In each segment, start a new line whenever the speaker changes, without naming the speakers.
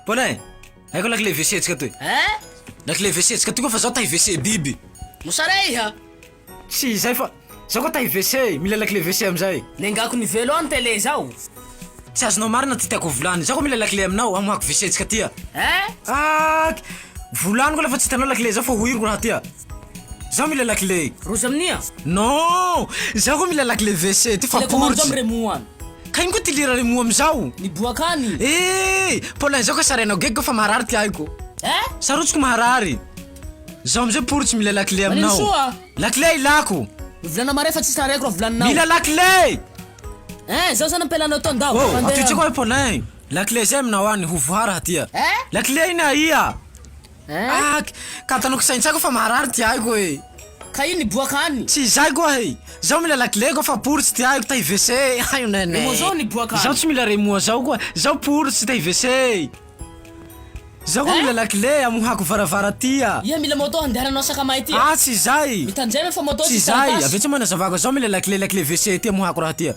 Ponay, haiko lakile WC tsika toy. Lakile WC tsika toy fa zao tay WC biby.
Mosaray ha.
Si zay fa zao ko tay WC, mila lakile WC amizay.
Nengako ni velo an tele zao.
Tsy azonao marina ty tiako volany. Zao ko mila lakile aminao amohako WC tsika tia. Volany ko lafa tsy hitanao lakile zao fa hoiriko raha tia. Zao mila lakile.
Roza aminia?
Non, zao ko mila lakile WC ty fa
portsy.
Kain ko ty lira remo amizao.
Ni boakany.
Ponay zao ko sarenao geg ko fa maharary ty aiko. Sarotsiko maharary. Zao amizay portsy mila lakile aminao.
Soa.
Lakile ilako.
Volana mare fa tsy sareko ra volanao.
Mila lakile.
Zao sana pelanao tondao.
Atu tsy ko ponay. Lakile zay aminao ani hovohara tia. Lakile ina ia. Katanoko saintsako fa maharary ty aiko e.
Ka iny boakany.
Tsy zay ko e. Zao mila lakile ko fa portsy ty aiko tay WC. Ayo nene.
Mo zao ni boakany.
Zao tsy mila remoa zao ko. Zao portsy tay WC. Zao ko mila lakile amohako varavara tia.
Ia mila moto andehananao sakamay ty.
Tsy zay.
Mitanjemy fa moto
tsy zay. Avetsy mana zavako zao mila lakile WC ty amohako raha tia.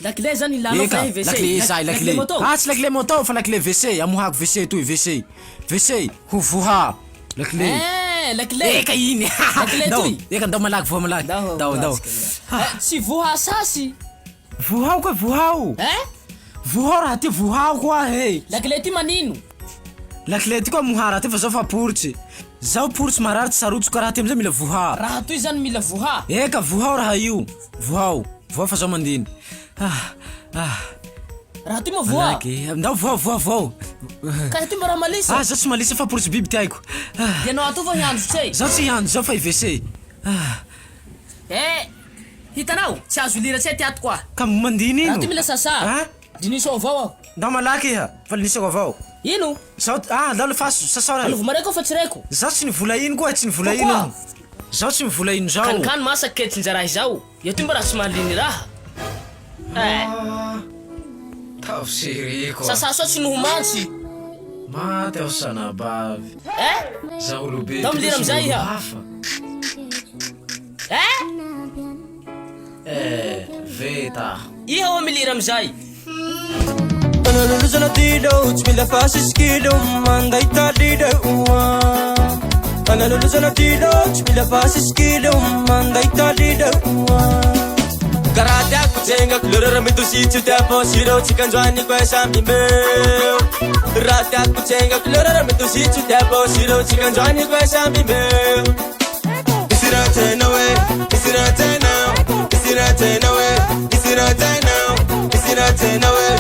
Lakile zany ilanao fa WC.
Lakile zay lakile. Tsy lakile moto fa lakile WC amohako WC toy WC. WC hovoha. Lakile.
Lakile.
Eka iny.
Lakile toy.
Eka ndao malaky voa malaky. Ndao.
Si voha sasy.
Vohao ko vohao. Vohao raha ty vohao koa he.
Lakile ty manino?
Lakile ty koa mohara ty fa zao fa portsy. Zao portsy marary ty sarotsiko raha ty amizay mila voha.
Raha toy zany mila voha.
Eka vohao raha io. Vohao. Vohao fa zao mandiny.
Raha ty mo voha.
Ndao vohao.
Ka ty mba raha malisa.
Zao tsy malisa fa portsy biby ty aiko.
Dianao ato va hiandro tsay.
Zao tsy hiandro zao fa WC.
Hitanao, tsy azo lira tsay ty ato koa.
Ka mandiny ino.
Raha ty mila sasa. Dinisao avao aho.
Ndao malaky iha. Fa linisako avao.
Ino?
Zao ndao lefaso sasao raha.
Alovo mareko fa tsy reko.
Zao tsy nivola ino koa tsy nivola ino. Zao tsy nivola ino zao.
Kanikany masa ketsinjaraha izao. Io ty mba raha tsy maliny raha.
Tao siriko.
Sasa so tsy nohomantsy.
Maty aho sanabavy. Zaho olobe.
Ndao milira amizay iha.
Veta.
Iha ho milira amizay.
Analuluzana dido, tsmila fasis kido, manday talido. Analuluzana dido, tsmila fasis kido, manday talido. Karate kujenga kulora mitusichu tapo shiro chikanjwani kwa shami meu. Karate kujenga kulora mitusichu tapo shiro chikanjwani kwa shami meu. Isirate no way, isirate now, isirate no way, isirate now, isirate no way.